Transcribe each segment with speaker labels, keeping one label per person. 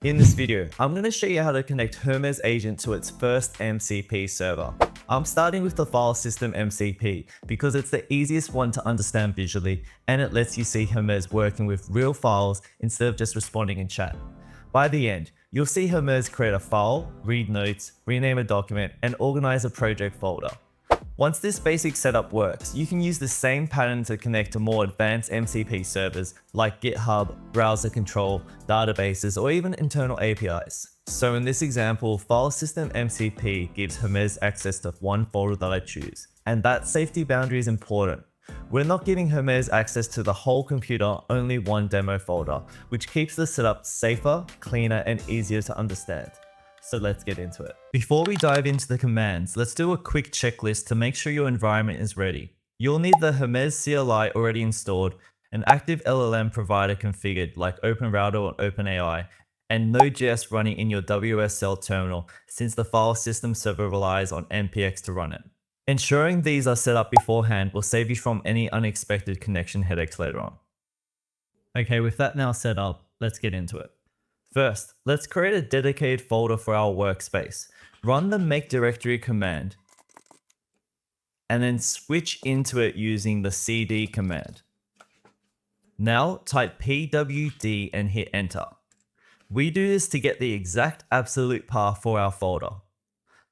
Speaker 1: In this video, I'm going to show you how to connect Hermes Agent to its first MCP server. I'm starting with the file system MCP because it's the easiest one to understand visually and it lets you see Hermes working with real files instead of just responding in chat. By the end, you'll see Hermes create a file, read notes, rename a document, and organize a project folder. Once this basic setup works, you can use the same pattern to connect to more advanced MCP servers like GitHub, browser control, databases, or even internal APIs. So in this example, file system MCP gives Hermes access to one folder that I choose, and that safety boundary is important. We're not giving Hermes access to the whole computer, only one demo folder, which keeps the setup safer, cleaner, and easier to understand. So let's get into it. Before we dive into the commands, let's do a quick checklist to make sure your environment is ready. You'll need the Hermes CLI already installed, an active LLM provider configured like OpenRouter or OpenAI, and Node.js running in your WSL terminal since the file system server relies on npx to run it. Ensuring these are set up beforehand will save you from any unexpected connection headaches later on. Okay, with that now set up, let's get into it. First, let's create a dedicated folder for our workspace. Run the make directory command, and then switch into it using the cd command. Now type pwd and hit enter. We do this to get the exact absolute path for our folder.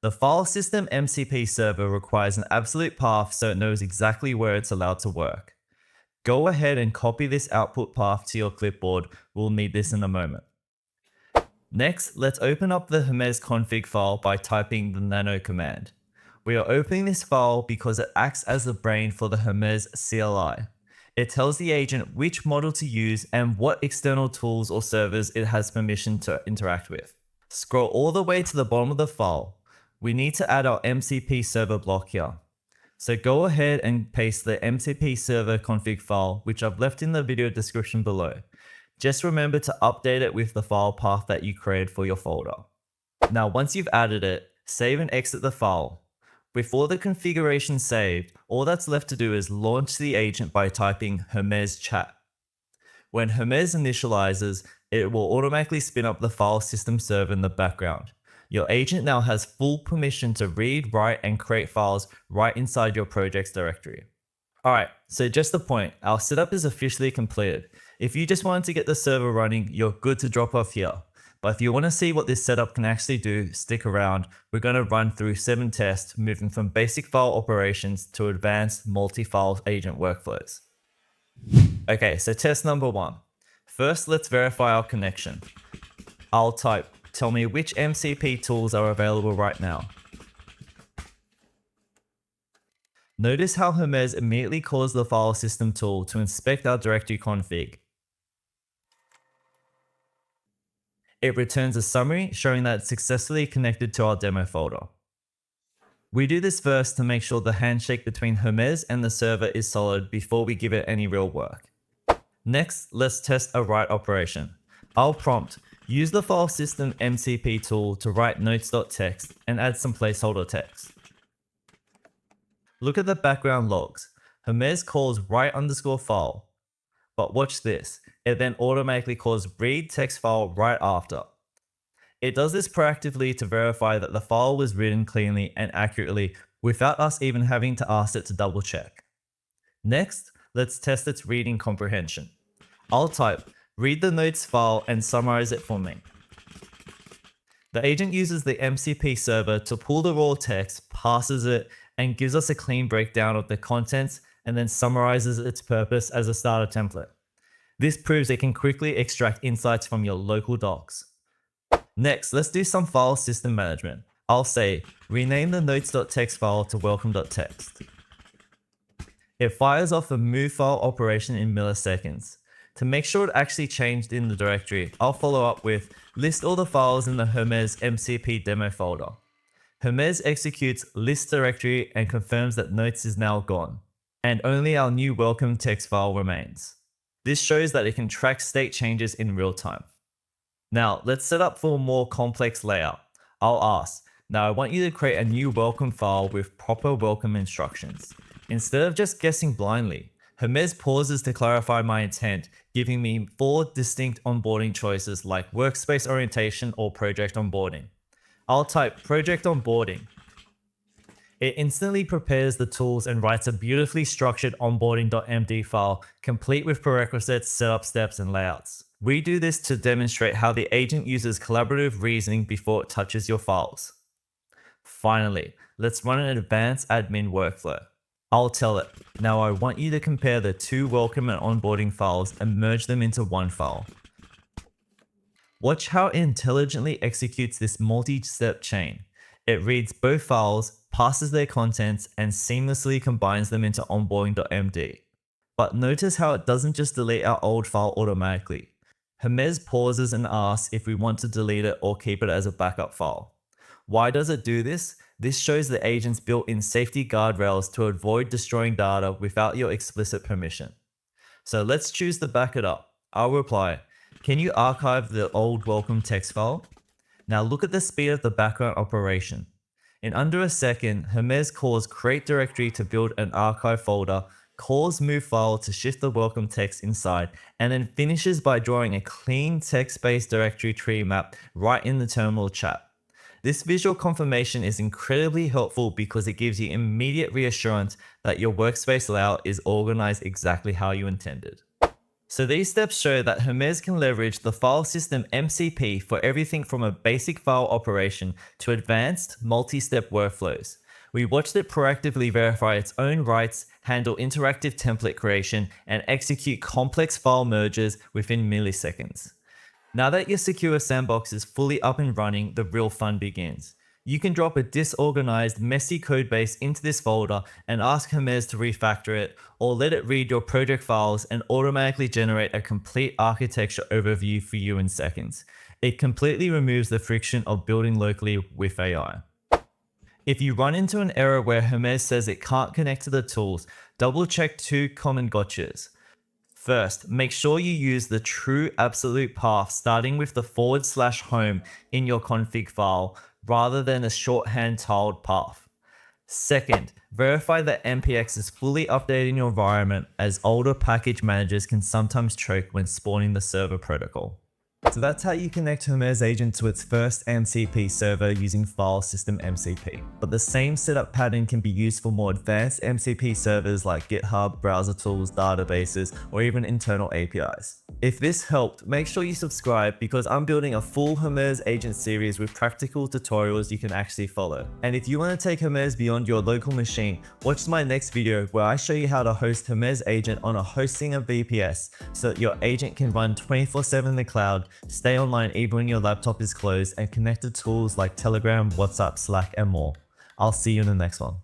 Speaker 1: The file system MCP server requires an absolute path so it knows exactly where it's allowed to work. Go ahead and copy this output path to your clipboard. We'll need this in a moment. Next, let's open up the Hermes config file by typing the nano command. We are opening this file because it acts as the brain for the Hermes CLI. It tells the agent which model to use and what external tools or servers it has permission to interact with. Scroll all the way to the bottom of the file. We need to add our MCP server block here. So go ahead and paste the MCP server config file, which I've left in the video description below. Just remember to update it with the file path that you created for your folder. Now, once you've added it, save and exit the file. Before the configuration is saved, all that's left to do is launch the agent by typing Hermes chat. When Hermes initializes, it will automatically spin up the file system server in the background. Your agent now has full permission to read, write, and create files right inside your project's directory. Alright, so just the point, our setup is officially completed. If you just wanted to get the server running, you're good to drop off here. But if you want to see what this setup can actually do, stick around. We're going to run through 7 tests, moving from basic file operations to advanced multi-file agent workflows. Okay, so test number 1. First, let's verify our connection. I'll type, tell me which MCP tools are available right now. Notice how Hermes immediately calls the file system tool to inspect our directory config. It returns a summary showing that it's successfully connected to our demo folder. We do this first to make sure the handshake between Hermes and the server is solid before we give it any real work. Next, let's test a write operation. I'll prompt, use the file system MCP tool to write notes.txt and add some placeholder text. Look at the background logs. Hermes calls write_file. But watch this, it then automatically calls read text file right after. It does this proactively to verify that the file was written cleanly and accurately without us even having to ask it to double check. Next, let's test its reading comprehension. I'll type, read the notes file and summarize it for me. The agent uses the MCP server to pull the raw text, parses it, and gives us a clean breakdown of the contents and then summarizes its purpose as a starter template. This proves it can quickly extract insights from your local docs. Next, let's do some file system management. I'll say, rename the notes.txt file to welcome.txt. It fires off a move file operation in milliseconds. To make sure it actually changed in the directory, I'll follow up with, list all the files in the Hermes MCP demo folder. Hermes executes list directory and confirms that notes is now gone, and only our new welcome text file remains. This shows that it can track state changes in real time. Now let's set up for a more complex layout. I'll ask, now I want you to create a new welcome file with proper welcome instructions. Instead of just guessing blindly, Hermes pauses to clarify my intent, giving me 4 distinct onboarding choices like workspace orientation or project onboarding. I'll type project onboarding. It instantly prepares the tools and writes a beautifully structured onboarding.md file, complete with prerequisites, setup steps, and layouts. We do this to demonstrate how the agent uses collaborative reasoning before it touches your files. Finally, let's run an advanced admin workflow. I'll tell it, now I want you to compare the 2 welcome and onboarding files and merge them into one file. Watch how it intelligently executes this multi-step chain. It reads both files, passes their contents, and seamlessly combines them into onboarding.md. But notice how it doesn't just delete our old file automatically. Hermes pauses and asks if we want to delete it or keep it as a backup file. Why does it do this? This shows the agent's built-in safety guardrails to avoid destroying data without your explicit permission. So let's choose to back it up. I'll reply, can you archive the old welcome text file? Now look at the speed of the background operation. In under a second, Hermes calls create directory to build an archive folder, calls move file to shift the welcome text inside, and then finishes by drawing a clean text-based directory tree map right in the terminal chat. This visual confirmation is incredibly helpful because it gives you immediate reassurance that your workspace layout is organized exactly how you intended. So these steps show that Hermes can leverage the file system MCP for everything from a basic file operation to advanced multi-step workflows. We watched it proactively verify its own rights, handle interactive template creation, and execute complex file merges within milliseconds. Now that your secure sandbox is fully up and running, the real fun begins. You can drop a disorganized, messy codebase into this folder and ask Hermes to refactor it, or let it read your project files and automatically generate a complete architecture overview for you in seconds. It completely removes the friction of building locally with AI. If you run into an error where Hermes says it can't connect to the tools, double check 2 common gotchas. First, make sure you use the true absolute path starting with the /home in your config file rather than a shorthand tiled path. Second, verify that npx is fully updated in your environment, as older package managers can sometimes choke when spawning the server protocol. So that's how you connect Hermes Agent to its first MCP server using file system MCP. But the same setup pattern can be used for more advanced MCP servers like GitHub, browser tools, databases, or even internal APIs. If this helped, make sure you subscribe because I'm building a full Hermes Agent series with practical tutorials you can actually follow. And if you want to take Hermes beyond your local machine, watch my next video where I show you how to host Hermes Agent on a hosting of VPS so that your agent can run 24/7 in the cloud, stay online even when your laptop is closed, and connect to tools like Telegram, WhatsApp, Slack, and more. I'll see you in the next one.